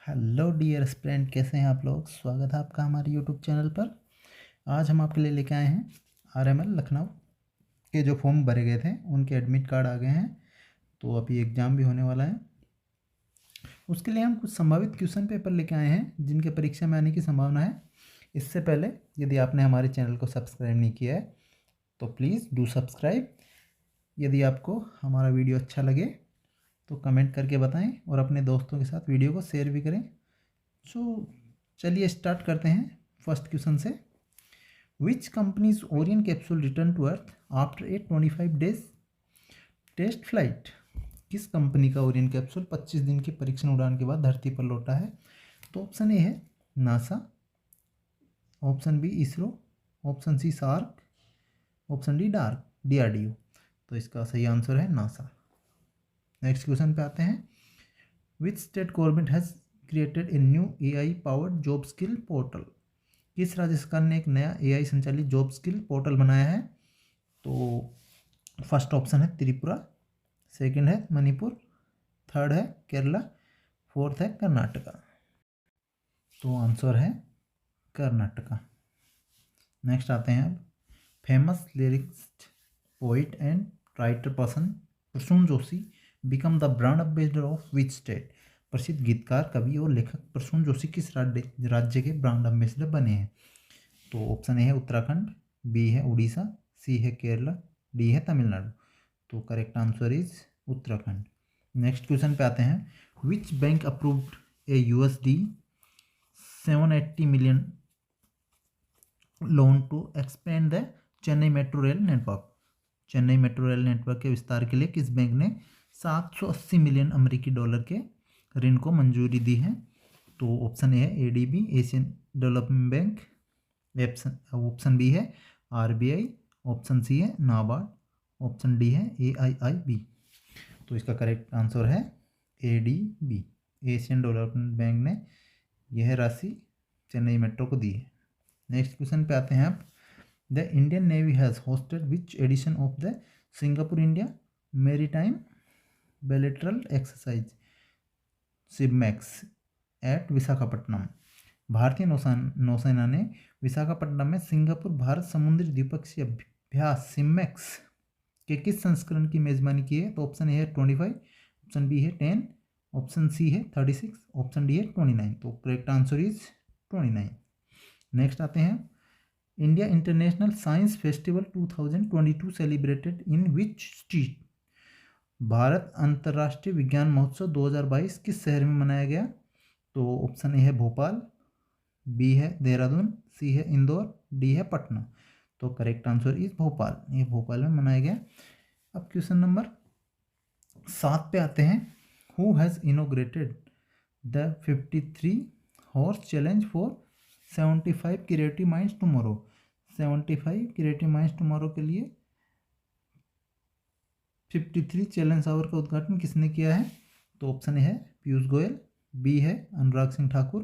Hello dear student, कैसे हैं आप लोग। स्वागत है आपका हमारे यूट्यूब चैनल पर। आज हम आपके लिए लेके आए हैं आरएमएल लखनऊ के जो फॉर्म भरे गए थे उनके एडमिट कार्ड आ गए हैं। तो अभी एग्ज़ाम भी होने वाला है। उसके लिए हम कुछ संभावित क्वेश्चन पेपर लेके आए हैं जिनके परीक्षा में आने की संभावना है। इससे पहले यदि आपने हमारे चैनल को सब्सक्राइब नहीं किया है तो प्लीज़ डू सब्सक्राइब। यदि आपको हमारा वीडियो अच्छा लगे तो कमेंट करके बताएं और अपने दोस्तों के साथ वीडियो को शेयर भी करें। चलिए स्टार्ट करते हैं फर्स्ट क्वेश्चन से। Which companies Orion capsule return to earth after a 25 days test flight. किस कंपनी का ओरियन कैप्सूल 25 दिन की परीक्षण उड़ान के बाद धरती पर लौटा है। तो ऑप्शन ए है NASA, option B ISRO, option C SAARC, option D DRDO। तो इसका सही आंसर है नासा। नेक्स्ट क्वेश्चन पे आते हैं। Which state government has created a new AI powered job skill portal. किस राज्य सरकार ने एक नया AI संचालित जॉब स्किल पोर्टल बनाया है। तो फर्स्ट ऑप्शन है त्रिपुरा, सेकंड है मणिपुर, थर्ड है केरला, फोर्थ है कर्नाटका। तो आंसर है कर्नाटका। नेक्स्ट आते हैं अब। Famous lyricist, poet and writer person Prasoon Joshi become the brand ambassador of which state. प्रसिद्ध गीतकार, कवि और लेखक प्रसून जोशी किस राज्य के ब्रांड एम्बेसडर बने हैं। तो ऑप्शन ए है उत्तराखंड, बी है उड़ीसा, सी है केरला, डी है तमिलनाडु। तो correct answer is Uttarakhand. Next question पे आते हैं। Which bank approved a USD 780 million loan to expand the Chennai metro rail network. Chennai metro rail network के विस्तार के लिए किस बैंक ने 780 मिलियन अमेरिकी डॉलर के ऋण को मंजूरी दी है। तो ऑप्शन ए है ADB Asian Development Bank, option B है RBI, ऑप्शन सी है नाबार्ड, ऑप्शन डी है AIIB। तो इसका करेक्ट आंसर है ADB एशियन डेवलपमेंट बैंक ने यह राशि चेन्नई मेट्रो को दी है। नेक्स्ट क्वेश्चन पे आते हैं आप। The Indian Navy has hosted which edition of the Singapore India maritime bilateral exercise SIMBEX at Visakhapatnam. भारतीय नौसेना ने विशाखापट्टनम में सिंगापुर भारत समुद्री द्विपक्षीय अभ्यास सिमैक्स के किस संस्करण की मेजबानी की है। तो ऑप्शन ए है 25, ऑप्शन बी है 10, ऑप्शन सी है 36, ऑप्शन डी है 29। तो करेक्ट आंसर इज 29। नेक्स्ट आते हैं। India international science festival 2022 celebrated in which state. Bharat अंतर्राष्ट्रीय विज्ञान महोत्सव 2022 किस शहर में मनाया गया। तो ऑप्शन ए है भोपाल, बी है देहरादून, सी है इंदौर, डी है पटना। तो करेक्ट आंसर इज भोपाल, ये भोपाल में मनाया गया। अब क्वेश्चन नंबर 7 पे आते हैं। Who has inaugurated the 53 horse challenge for 75 creative minds tomorrow. 75 creative minds tomorrow के लिए 53 चैलेंज आवर का उद्घाटन किसने किया है। तो ऑप्शन ए है पीयूष गोयल, बी है अनुराग सिंह ठाकुर,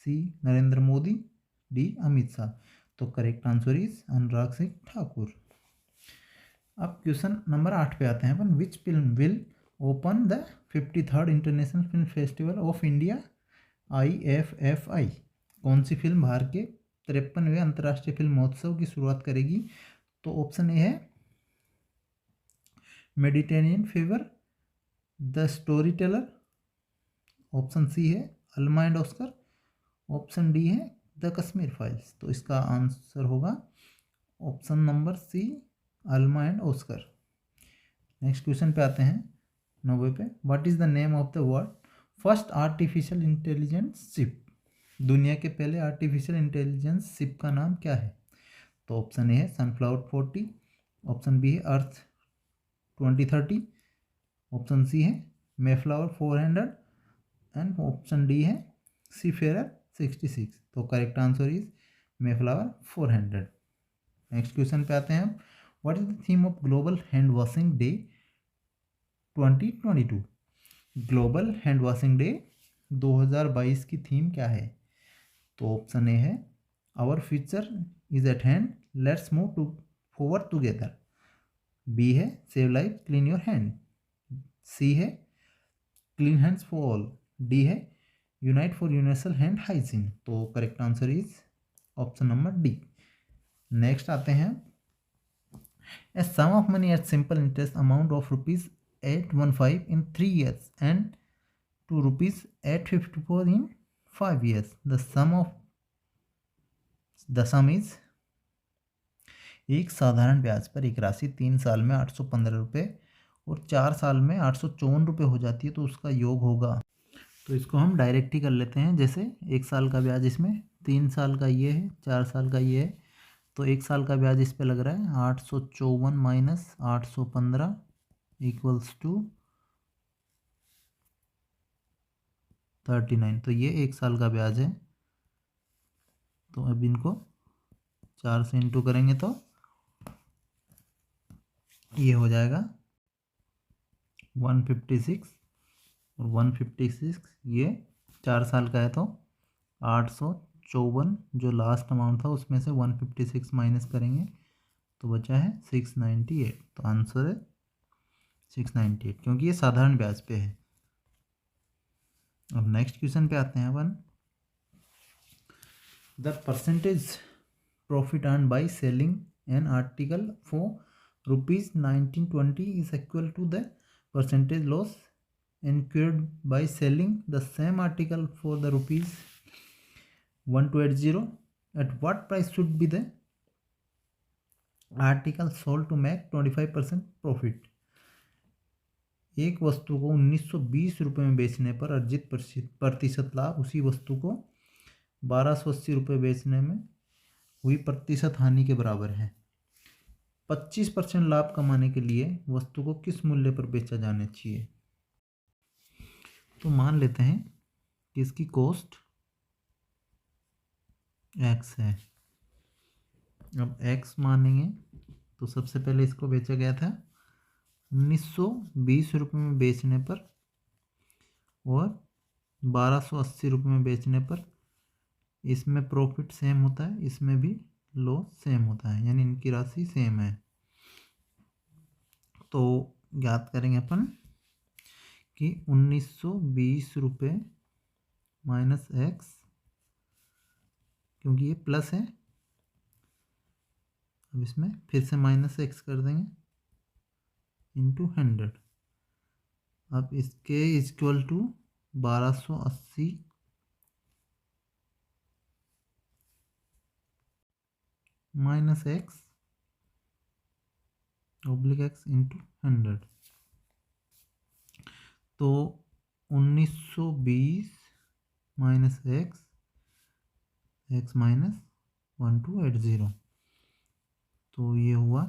सी नरेंद्र मोदी, डी अमित शाह। तो correct answer is Anurag Singh Thakur. अब क्वेश्चन नंबर 8 पे आते हैं अपन। Which film will open the 53rd international film festival of India IFFI। कौन सी फिल्म भारत के 53वें अंतर्राष्ट्रीय फिल्म महोत्सव की शुरुआत करेगी। तो ऑप्शन ए है Mediterranean Fever, the Storyteller, option C है Alma and Oscar, option D है द कश्मीर फाइल्स। तो इसका आंसर होगा option number C Alma and Oscar. Next question पे आते हैं 90 पे। What is the name of the world first artificial intelligence ship. दुनिया के पहले आर्टिफिशियल इंटेलिजेंस शिप का नाम क्या है। तो ऑप्शन ए है सनफ्लावर 40, ऑप्शन बी है अर्थ 2030, ऑप्शन सी है मेफ्लावर 400 एंड ऑप्शन डी है सीफेयर 66। तो correct answer is Mayflower 400। Next question पे आते हैं। What is the theme of Global Hand Washing Day 2022। Global Hand Washing Day 2022 की theme क्या है। तो ऑप्शन ए है our future is at hand, let's move to forward together, B है save life clean your hand, C है clean hands for all, D है unite for universal hand hygiene. तो correct answer is option number D. Next आते हैं, a sum of money at simple interest amount of ₹815 in 3 years and to ₹854 in 5 years. The sum is, एक साधारण ब्याज पर एक राशि 3 साल में 815 रुपये और 4 साल में 854 रुपये हो जाती है, तो उसका योग होगा। तो इसको हम डायरेक्ट ही कर लेते हैं। जैसे 1 साल का ब्याज इसमें, 3 साल का ये है, 4 साल का ये है, तो 1 साल का ब्याज इस पे लग रहा है 854 माइनस 815 इक्वल्स टू 39। तो ये 1 साल का ब्याज है। तो अब इनको 4 से इंटू करेंगे तो ये हो जाएगा 156 और 156 ये 4 साल का है, तो 854 जो लास्ट अमाउंट था उसमें से 156 माइनस करेंगे तो बचा है 698। तो आंसर है 698, क्योंकि ये साधारण ब्याज पे है। अब नेक्स्ट क्वेश्चन पे आते हैं अपन। The percentage profit earn by selling an article for ₹1920 is equal to the percentage loss incurred by selling the same article for the ₹1280. At what price should be the article sold to make 25% profit? एक वस्तु को 1920 रुपये में बेचने पर अर्जित प्रतिशत लाभ उसी वस्तु को 1280 रुपये बेचने में हुई प्रतिशत हानि के बराबर है। 25% लाभ कमाने के लिए वस्तु को किस मूल्य पर बेचा जाना चाहिए? तो मान लेते हैं कि इसकी कॉस्ट x है। अब x मानेंगे तो सबसे पहले इसको बेचा गया था 1920 रुपये में बेचने पर और 1280 रुपये में बेचने पर। इसमें प्रॉफिट सेम होता है, इसमें भी लॉस सेम होता है, यानी इनकी राशि सेम है। तो ज्ञात करेंगे अपन कि 1920 रुपये माइनस एक्स, क्योंकि ये प्लस है, अब इसमें फिर से माइनस एक्स कर देंगे इंटू 100। अब इसके equal to 1280 minus X oblique X into 100। तो 1920 माइनस एक्स, एक्स माइनस 1280, तो ये हुआ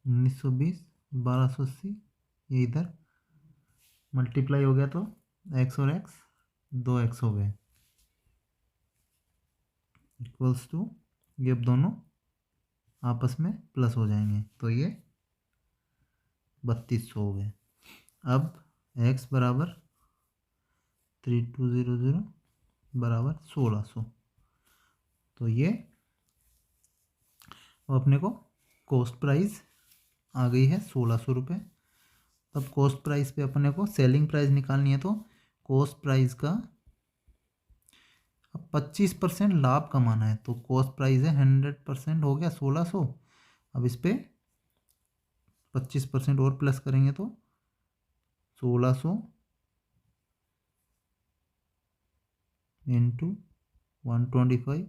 1920 1280, ये इधर मल्टीप्लाई हो गया तो एक्स और एक्स 2x हो गए इक्वल्स टू, ये अब दोनों आपस में प्लस हो जाएंगे तो ये 3200 हो गए। अब x बराबर 3200 बराबर 1600, तो ये अपने को कॉस्ट प्राइस आ गई है 1600 रुपये। तब कॉस्ट प्राइस पे अपने को सेलिंग प्राइस निकालनी है, तो कॉस्ट प्राइस का 25% लाभ कमाना है। तो कॉस्ट प्राइस है 100% हो गया 1600। अब इस पर 25% और प्लस करेंगे तो 1600 इंटू 125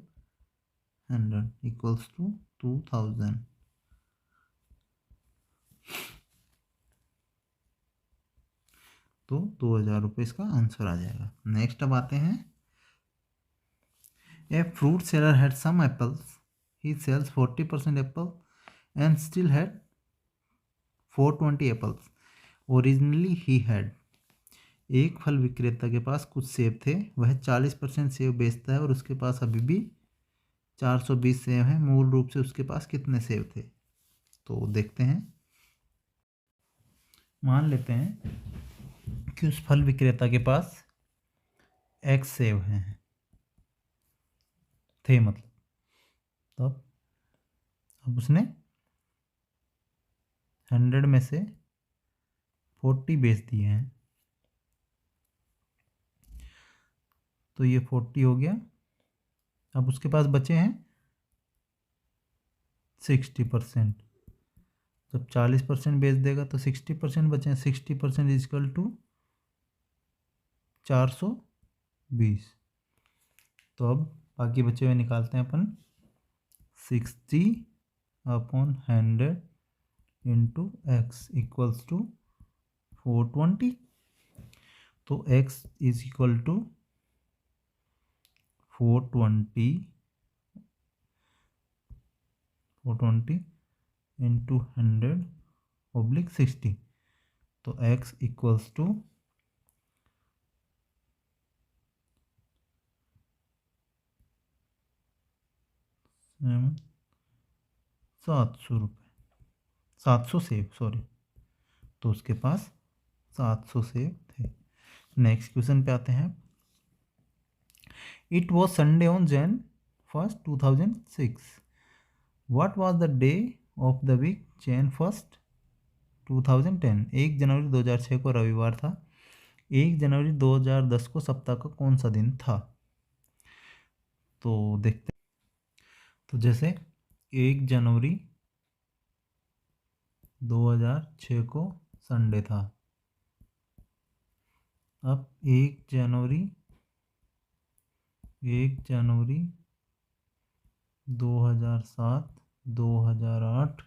100 इक्वल्स टू 2000। तो 2000 रुपये इसका आंसर आ जाएगा। नेक्स्ट अब आते हैं, a fruit seller had some apples, he sells 40% apple and still had 420 apples. Originally he had, एक फल विक्रेता के पास कुछ सेब थे, वह 40% सेब बेचता है और उसके पास अभी भी 420 सेब हैं। मूल रूप से उसके पास कितने सेब थे? तो देखते हैं। मान लेते हैं कि उस फल विक्रेता के पास x सेब हैं, थे मतलब, तो अब उसने 100 में से 40 बेच दिए हैं, तो ये 40 हो गया। अब उसके पास बचे हैं 60%। जब 40% बेच देगा तो 60% बचे हैं। 60% इजकल टू 420। तो अब बाकी बचे हुए निकालते हैं अपन। 60/100 इंटू एक्स इक्वल्स टू 420। तो x is equal to 420 into 100/60। तो x इक्वल्स टू 700 रुपये। 700 सेब, सॉरी। तो उसके पास 700 सेब थे। नेक्स्ट क्वेश्चन पे आते हैं। It was Sunday on Jan 1st 2006। What was the day of the week Jan 1st 2010। 1 जनवरी 2006 को रविवार था। 1 जनवरी 2010 को सप्ताह का कौन सा दिन था। तो देखते हैं। तो जैसे 1 जनवरी 2006 को संडे था। अब 1 जनवरी 2007, 2008,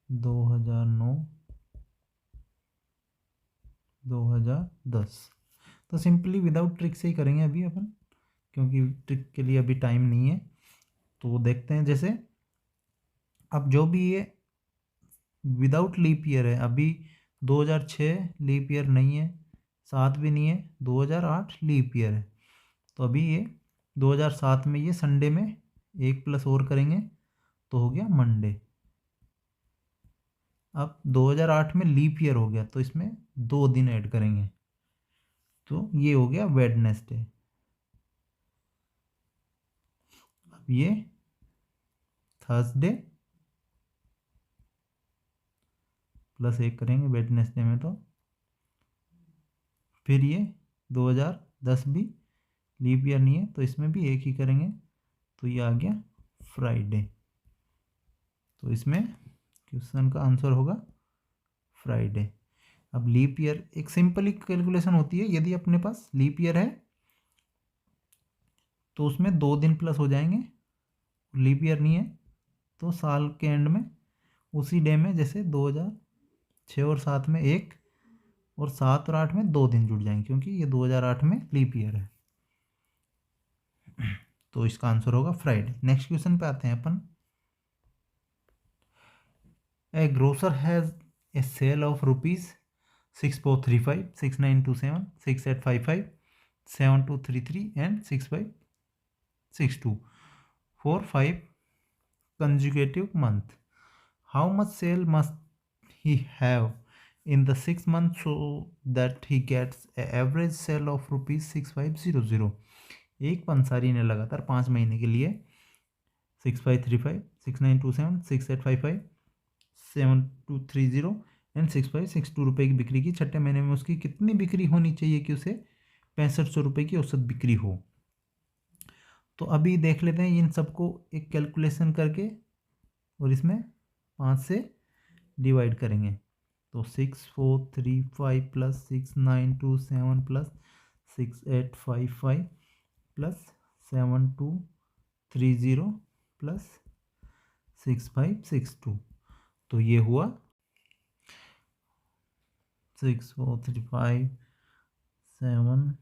2009, 2010। तो सिंपली विदाउट ट्रिक से ही करेंगे अभी अपन, क्योंकि ट्रिक के लिए अभी टाइम नहीं है। तो देखते हैं। जैसे अब जो भी ये विदाउट लीप ईयर है, अभी 2006 लीप ईयर नहीं है, 7 भी नहीं है, 2008 लीप ईयर है। तो अभी ये 2007 में ये संडे में 1 प्लस और करेंगे तो हो गया मंडे। अब 2008 में लीप ईयर हो गया तो इसमें 2 दिन ऐड करेंगे तो ये हो गया वेडनेसडे। अब ये थर्सडे प्लस 1 करेंगे वेडनेसडे में। तो फिर ये 2010 भी लीप ईयर नहीं है तो इसमें भी 1 ही करेंगे तो ये आ गया फ्राइडे। तो इसमें क्वेश्चन का आंसर होगा फ्राइडे। अब लीप ईयर एक सिंपल ही कैलकुलेशन होती है। यदि अपने पास लीप ईयर है तो उसमें 2 दिन प्लस हो जाएंगे। लीप ईयर नहीं है तो साल के एंड में उसी डे में, जैसे 2006 और 7 में 1 और 7 और 8 में 2 दिन जुड़ जाएंगे, क्योंकि ये 2008 में लीप ईयर है। तो इसका आंसर होगा फ्राइडे। नेक्स्ट क्वेश्चन पे आते हैं अपन। A grocer has a sale of ₹6435, 6927, 6855, 7233 and 6562 for 5 consecutive months. How much sale must he have in the 6 months so that he gets an average sale of ₹6500? एक पंसारी ने लगातार 5 महीने के लिए 6535, 6927, 6855, 7230 एंड 6562 रुपये की बिक्री की। छठे महीने में उसकी कितनी बिक्री होनी चाहिए कि उसे 6500 रुपये की औसत बिक्री हो। तो अभी देख लेते हैं इन सबको एक कैलकुलेशन करके और इसमें 5 से डिवाइड करेंगे। तो 6435 प्लस 6927 प्लस 6855 प्लस 7230 प्लस 6562। तो ये हुआ 6435 7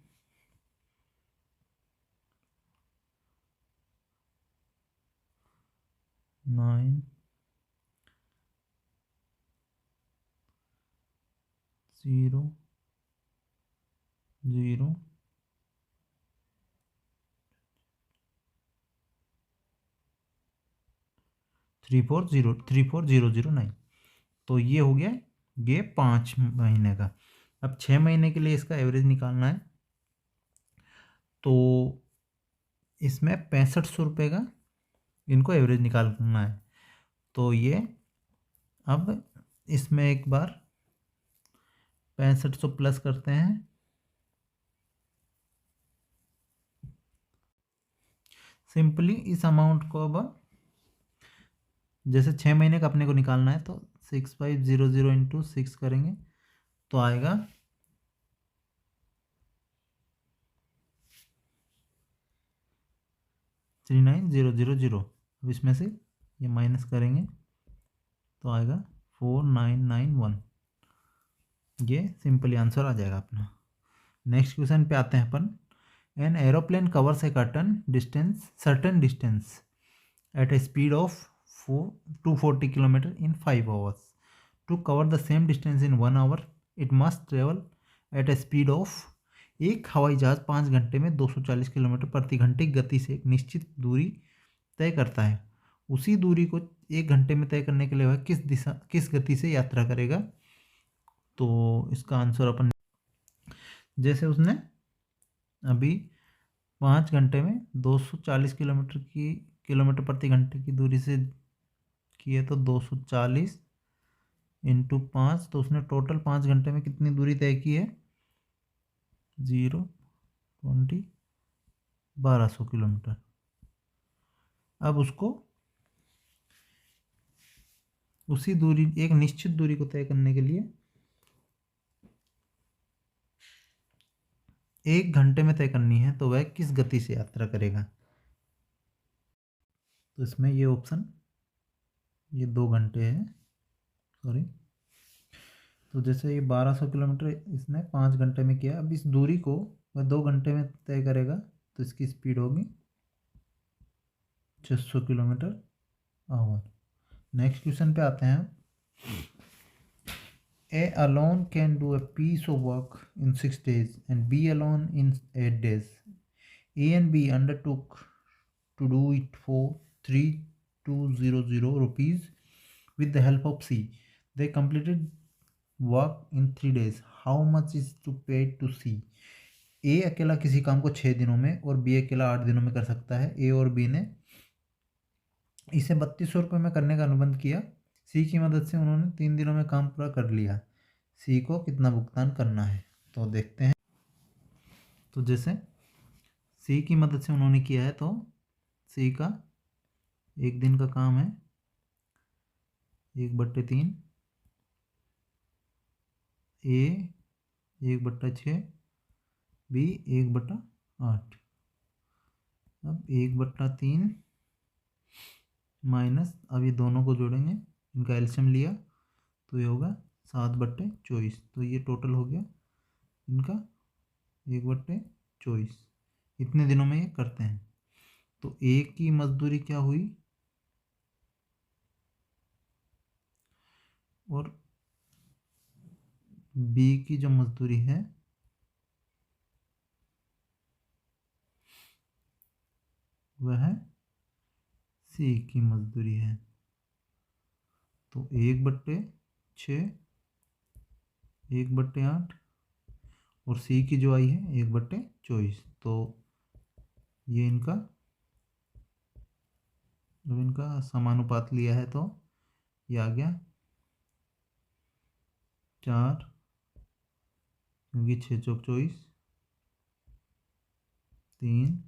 9 0 0 340009। तो ये हो गया ये 5 महीने का। अब 6 महीने के लिए इसका एवरेज निकालना है। तो इसमें 6500 रुपये का इनको एवरेज निकालना है। तो ये अब इसमें एक बार 6500 प्लस करते हैं सिंपली इस अमाउंट को अब जैसे 6 महीने का अपने को निकालना है तो 6500 इंटू 6 करेंगे तो आएगा 39000। अब इसमें से ये माइनस करेंगे तो आएगा 4991। ये सिंपली आंसर आ जाएगा अपना। नेक्स्ट क्वेश्चन पे आते हैं अपन। An aeroplane covers a certain distance at a speed of 240 kilometre in 5 hours. To cover the same distance in 1 hour it must travel at a speed of. एक हवाई जहाज 5 घंटे में 240 किलोमीटर प्रति घंटे की गति से एक निश्चित दूरी तय करता है। उसी दूरी को 1 घंटे में तय करने के लिए वह किस गति से यात्रा करेगा। तो इसका आंसर अपन जैसे उसने अभी 5 घंटे में 240 किलोमीटर प्रति घंटे की दूरी से की है तो 240 इंटू 5 तो उसने टोटल 5 घंटे में कितनी दूरी तय की है 1200 किलोमीटर। अब उसको उसी दूरी एक निश्चित दूरी को तय करने के लिए 1 घंटे में तय करनी है तो वह किस गति से यात्रा करेगा। तो इसमें ये ऑप्शन ये 2 घंटे है सॉरी। तो जैसे ये 1200 किलोमीटर इसने 5 घंटे में किया। अब इस दूरी को वह 2 घंटे में तय करेगा तो इसकी स्पीड होगी 600 किलोमीटर आवर। नेक्स्ट क्वेश्चन पे आते हैं। A alone can do a piece of work in 6 days and B alone in 8 days. A and B undertook to do it for 3200 rupees with the help of C. They completed work in 3 days. How much is to pay to C? A अकेला किसी काम को 6 दिनों में और B अकेला 8 दिनों में कर सकता है। A और B ने इसे 3200 रुपये में करने का अनुबंध किया। सी की मदद से उन्होंने 3 दिनों में काम पूरा कर लिया। सी को कितना भुगतान करना है तो देखते हैं। तो जैसे सी की मदद से उन्होंने किया है तो सी का 1 दिन का काम है 1/3, ए 1/6, बी 1/8। अब 1/3 माइनस अब ये दोनों को जोड़ेंगे इनका एलसीएम लिया तो ये होगा 7/24। तो ये टोटल हो गया इनका 1/24। इतने दिनों में ये करते हैं। तो ए की मजदूरी क्या हुई और बी की जो मजदूरी है वह सी की मजदूरी है। तो 1/6 1/8 और सी की जो आई है 1/24। तो ये इनका जब इनका समानुपात लिया है तो ये आ गया 4 क्योंकि 6 चौक 24 3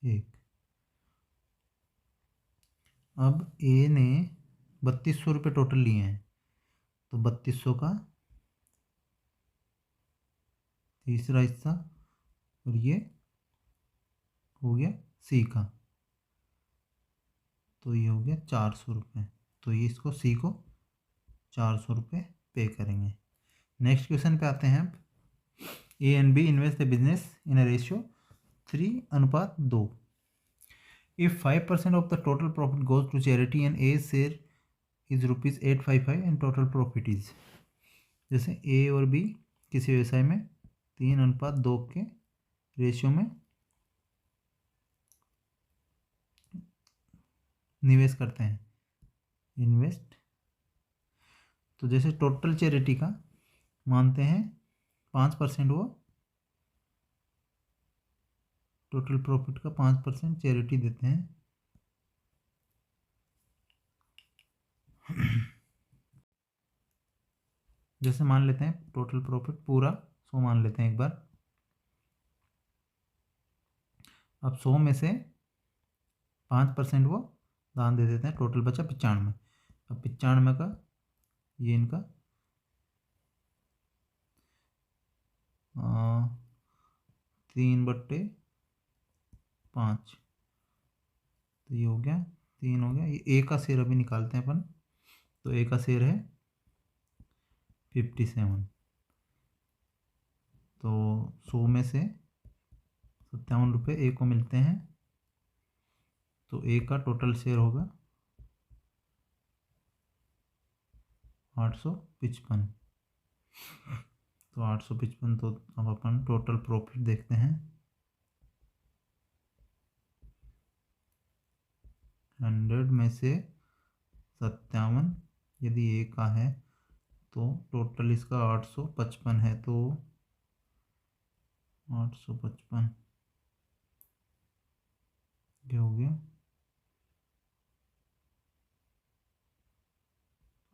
1। अब ए ने 3200 रुपये टोटल लिए हैं तो 3200 का तीसरा हिस्सा और ये हो गया सी का तो ये हो गया 400 रुपये। तो ये इसको सी को 400 रुपये पे करेंगे। नेक्स्ट क्वेश्चन पे आते हैं। A and B invest the business in a ratio 3:2। If 5% of the total profit goes to charity and A's share is ₹855 and total profit is। जैसे ए और बी किसी व्यवसाय में 3:2 के रेशियो में निवेश करते हैं इन्वेस्ट। तो जैसे टोटल चैरिटी का मानते हैं 5% वो टोटल प्रॉफिट का 5% चैरिटी देते हैं। जैसे मान लेते हैं टोटल प्रॉफिट पूरा 100 मान लेते हैं एक बार। अब 100 में से 5% वो दान दे देते हैं, टोटल बचा 95। अब 95 का ये इनका 3/5, तो ये हो गया 3 हो गया। ये ए का शेर अभी निकालते हैं अपन, तो ए का शेर है 57, तो 100 में से 57 रुपये ए को मिलते हैं, तो ए का टोटल शेयर होगा 855। तो 855, तो अब अपन टोटल प्रॉफिट देखते हैं। 100 में से 57 यदि ए का है तो टोटल इसका 855 है, तो 855 ये हो गया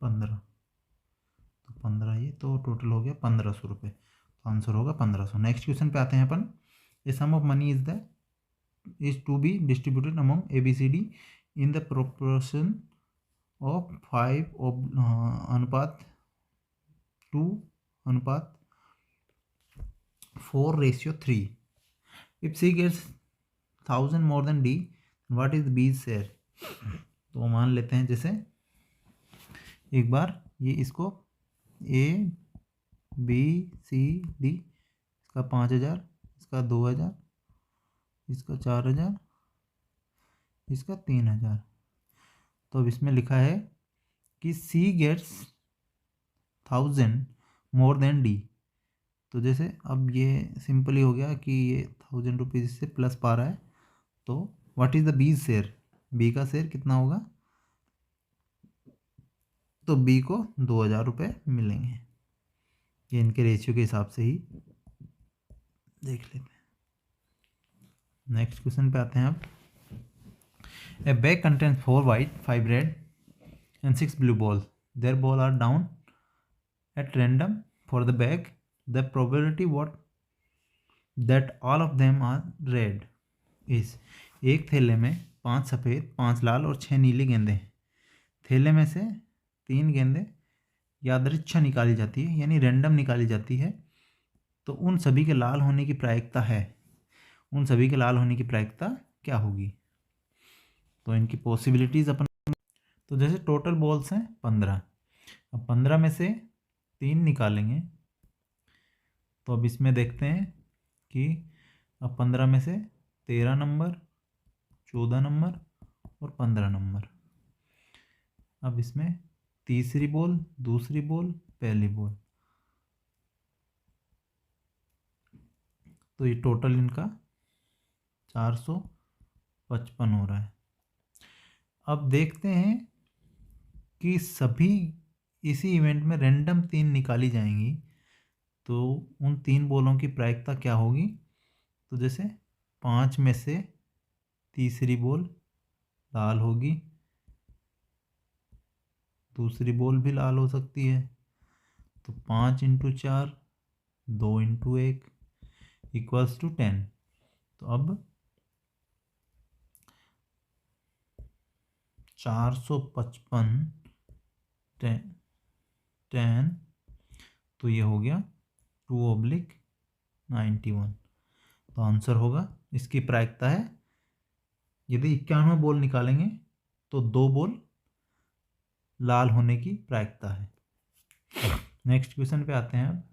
15, तो 15 ये, तो टोटल हो गया 1500 रुपये, तो आंसर होगा 1500। नेक्स्ट क्वेश्चन पे आते हैं अपन। A sum of money is to be distributed among ABCD in the proportion of 5:2:4:3। If C gets 1000 more than D, what is B's share? तो मान लेते हैं जैसे एक बार ये इसको ABCD, इसका 5000, इसका 2000, इसका 4000, इसका 3000। तो अब इसमें लिखा है कि C gets 1000 more than D। तो जैसे अब ये सिंपली हो गया कि ये 1000 रुपीज़ से प्लस पा रहा है, तो what is the B share? B का शेयर कितना होगा? तो बी को 2000 रुपये मिलेंगे। ये इनके रेशियो के हिसाब से ही देख लेते हैं। नेक्स्ट क्वेश्चन पे आते हैं अब। ए bag contains 4 white, 5 red and 6 blue balls. Their ball are down at random for the bag. The probability that all of them are red is। एक थैले में 5 सफ़ेद, 5 लाल और 6 नीली गेंदें हैं। थैले में से 3 गेंदें यादृच्छा निकाली जाती है, यानी रैंडम निकाली जाती है, तो उन सभी के लाल होने की प्रायिकता है। उन सभी के लाल होने की प्रायिकता क्या होगी? तो इनकी पॉसिबिलिटीज़ अपन, तो जैसे टोटल बॉल्स हैं 15, अब 15 में से 3 निकालेंगे, तो अब इसमें देखते हैं कि अब 15 में से 13 नंबर, 14 नंबर और 15 नंबर। अब इसमें तीसरी बॉल, दूसरी बॉल, पहली बॉल, तो ये टोटल इनका 455 हो रहा है। अब देखते हैं कि सभी इसी इवेंट में रैंडम 3 निकाली जाएंगी, तो उन 3 बॉलों की प्रायिकता क्या होगी? तो जैसे 5 में से तीसरी बॉल लाल होगी, दूसरी बॉल भी लाल हो सकती है, तो 5 × 4, 2 × 1 इक्वल्स टू 10। तो अब 455 10, तो ये हो गया 2/91। तो आंसर होगा, इसकी प्रायिकता है, यदि 91 बॉल निकालेंगे तो 2 बॉल लाल होने की प्रायिकता है। नेक्स्ट क्वेश्चन पे आते हैं अब।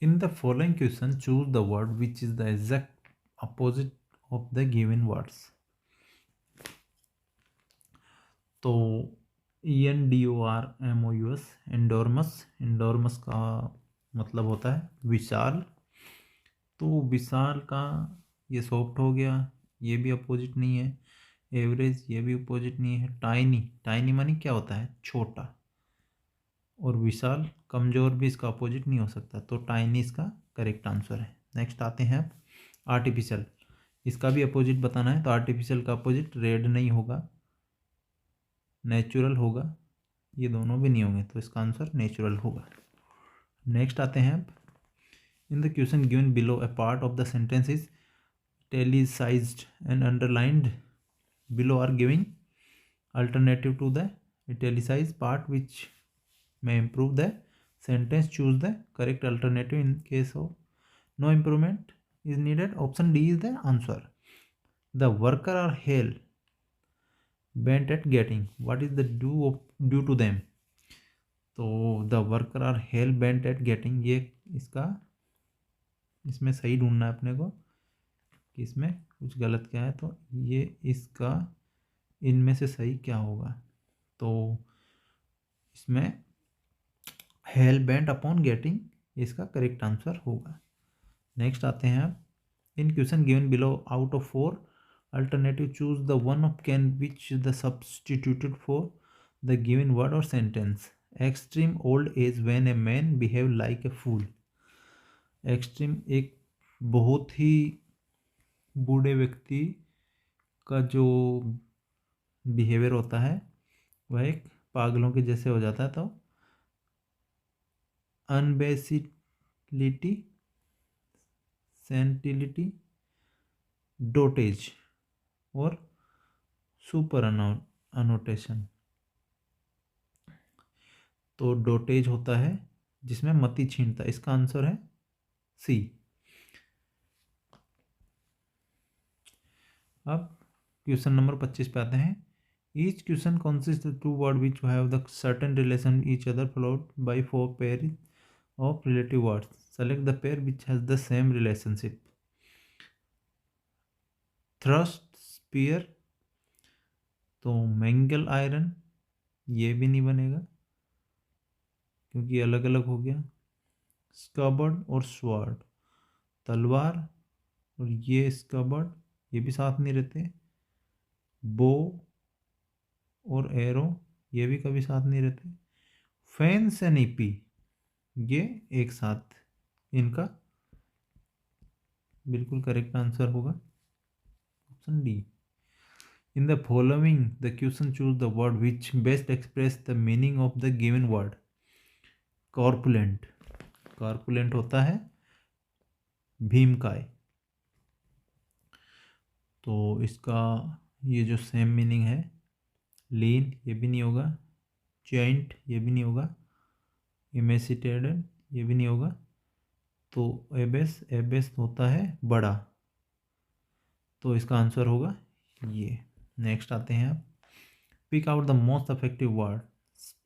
In the following question, choose the word which is the exact opposite of the given words. तो ENDORMOUS, एंडोरमस का मतलब होता है विशाल। तो विशाल का ये सॉफ्ट हो गया, ये भी अपोजिट नहीं है। एवरेज, ये भी अपोजिट नहीं है। टाइनी मानी क्या होता है? छोटा। और विशाल कमज़ोर भी इसका अपोजिट नहीं हो सकता, तो टाइनी इसका करेक्ट आंसर है। नेक्स्ट आते हैं अब आर्टिफिशियल। इसका भी अपोजिट बताना है, तो आर्टिफिशियल का अपोजिट रेड नहीं होगा, नेचुरल होगा। ये दोनों भी नहीं होंगे, तो इसका आंसर नेचुरल होगा। नेक्स्ट आते हैं अब In the question given below, a part of the sentence is italicized and underlined. Below are giving alternative to the italicized part which may improve the sentence. Choose the correct alternative. In case of no improvement is needed, option D is the answer. The worker are hell bent at getting. What is the due to them? तो the worker are hell bent at getting, ये इसमें सही ढूंढना है अपने को कि इसमें कुछ गलत क्या है। तो ये इसका इनमें से सही क्या होगा? तो इसमें हेल बेंट अपॉन गेटिंग इसका करेक्ट आंसर होगा। नेक्स्ट आते हैं आप। In question given below, out of 4 alternative, choose the one of can which the substituted for the given word or sentence. Extreme old age when a man behave like a fool. Extreme एक बहुत ही बूढ़े व्यक्ति का जो behaviour होता है वह एक पागलों के जैसे हो जाता है। तो अनबेसिलिटी, सेंटिलिटी, डोटेज और सुपर अनोटेशन। तो डोटेज होता है जिसमें मति छीनता है, इसका आंसर है सी। अब क्वेश्चन नंबर 25 पे आते हैं। Each question consist to word which have the certain relation each other followed by 4 pair of relative words. Select the pair which has the same relationship. Thrust, spear, तो mangle iron, ये भी नहीं बनेगा क्योंकि अलग अलग हो गया। स्कबर्ड और स्वॉर्ड, तलवार और ये स्कबर्ड, ये भी साथ नहीं रहते। बो और एरो, ये भी कभी साथ नहीं रहते। फेंस एंड ईपी, ये एक साथ, इनका बिल्कुल करेक्ट आंसर होगा option D. In the following, the question choose the word which best express the meaning of the given word. Corpulent, corpulent होता है भीमकाय। तो इसका ये जो सेम मीनिंग है, लीन ये भी नहीं होगा, जॉइंट ये भी नहीं होगा, इमेसिटेटेड ये भी नहीं होगा। तो एबेस, एबेस होता है बड़ा, तो इसका आंसर होगा ये। नेक्स्ट आते हैं आप। Pick out the most effective word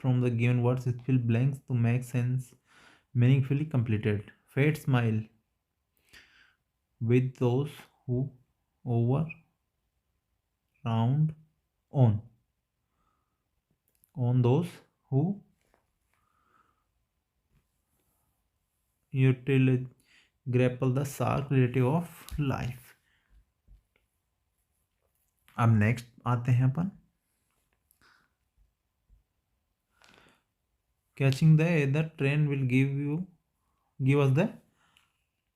from the given words, fill blanks to make sense meaningfully completed. Fate smile with those who over round on those who utilize grapple the sharp relative of life. अब next आते हैं अपन। Catching the train will give us the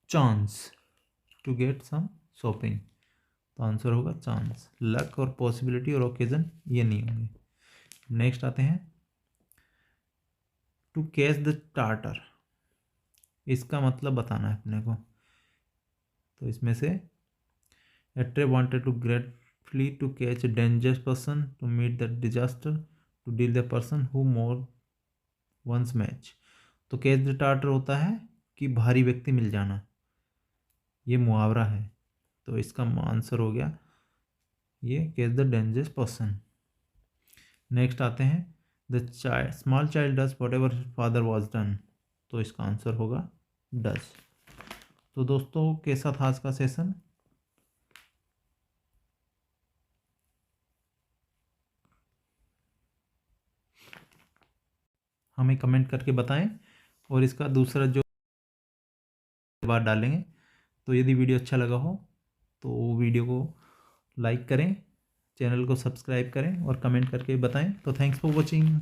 chance to get some shopping. तो answer होगा chance. Luck और possibility और occasion ये नहीं होंगे। नेक्स्ट आते हैं। टू कैच द टार्टर, इसका मतलब बताना है अपने को। तो इसमें से a tray wanted to gratefully to catch a dangerous person to meet the disaster to deal the person who more once match. तो कैच द टार्टर होता है कि भारी व्यक्ति मिल जाना, ये मुहावरा है। तो इसका आंसर हो गया ये catch the dangerous person. Next आते हैं। The small child does what ever father was done. तो इसका आंसर होगा डज। तो दोस्तों कैसा था आज का सेशन? हमें कमेंट करके बताएं और इसका दूसरा जो बात डालेंगे। तो यदि वीडियो अच्छा लगा हो तो वीडियो को लाइक करें, चैनल को सब्सक्राइब करें और कमेंट करके बताएं। तो थैंक्स फॉर वॉचिंग।